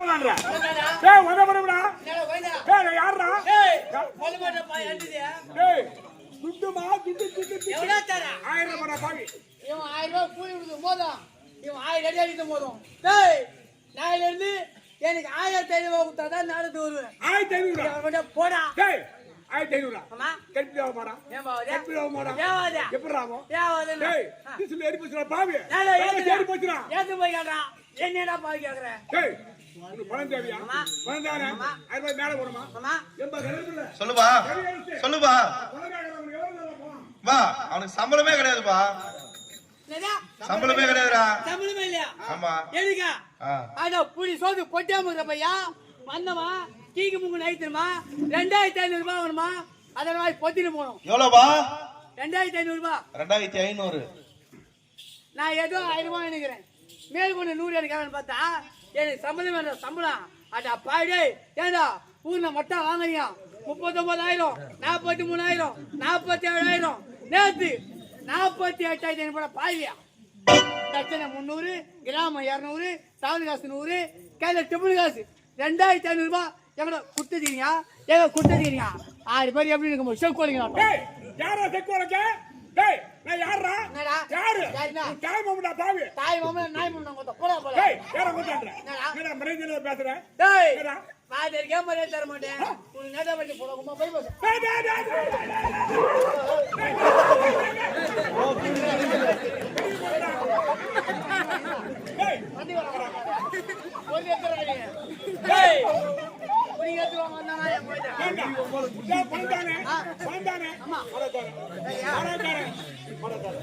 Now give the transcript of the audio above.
டேய் வர வரடா. டேய் யாரடா? டேய் கொல்லுமட பாய் அண்டியா. டேய் துட்டுமா துட்டு. எவ்வளவு தர? 1000 ரூபாய் பாவி. இவன் 1000 ரூபாய் கூலி கொடுத்து போதும். இவன் 1000 அடி அடித்து போதும். டேய் நாளைல இருந்து எனக்கு 1500 ரூபாய் கொடுத்தாதான் நாளைக்கு வருவேன். 1500 ரூபாய் போடா. டேய் 1500. அம்மா கெட்டி வா மாடா. ஏன் பாவதே? கெட்டி வா மாடா. ஏவாதே? எப்பறாமோ? ஏவாதே? டேய் டிஸ்ல ஏறி போச்சுடா பாவி. டேய் ஏறி போச்சுடா. ஏத்து போய் கேடா. என்னடா பாவி கேக்குற? டேய் உனக்கு பணம் தேவையா? பணம் தானே? 1000 ரூபாய் மேல போடுமா? அம்மா எம்ப கரெக்ட்ல. சொல்லுப்பா சொல்லுப்பா பணக்காரங்களுக்கு எவ்வளவு தர போறோம்? வா அவனுக்கு சம்பளமே கிடையாதுப்பா. என்னடா? சம்பளமே கிடையாதுடா. சம்பளமே இல்லையா? ஆமா எதுக்கா? அட புடி சோது பொட்டியாம பையா வந்தமா கீக்கு முங்கு நைட்டுமா 2500 ரூபாய் வேணுமா? அதனால பொத்திட்டு போனோம். எவ்வளவுப்பா? 2500 ரூபாய். 2500. நான் ஏதோ 1000 ரூபாய் நினைக்கிறேன். மேல் கொண்டு 100 எடுக்கலாம்னு பார்த்தா எனக்கு சம்பளம் வேண்டாம். சம்பளம் அடா பாய்டே ஏண்டா ஊர்ல மொட்டை வாங்குறீங்க 39000 43000 47000 நேத்து 48500 ரூபாய் பாய்வியா தட்சணை 300 கிராமம் 200 சாவல் காசு 100 கையில டெபிள் காசு 2500 ரூபாய் எவ்வளோ குடுத்துட்டீங்க? ஏங்க குடுத்துட்டீங்க 6 பேர் எப்படி இருக்கும் செக்கோலிங்க. டேய் யாரா செக்கோலக்க? டேய் நான் யாரா? என்னடா? யாரு? யாருடா? தாய் மாமடா பாவி. தாய் மாமா நாய் மாமா கொத்த போடா போடா. டேய் யாரா கூட்டற? என்னடா? என்னடா மறைஞ்சல பேசுற? டேய் என்னடா? பாதர் கேமரா தர மாட்டேன். உன் நேடா பண்ணி போடுமா போய் போடு. டேய் வண்டி வர போய் ஏத்துறாங்க. டேய் புடி ஏத்துவாங்க நான் ஏன் போய்டா. டேய் பந்தானே பந்தானே அம்மா வரதர வரதர வரதர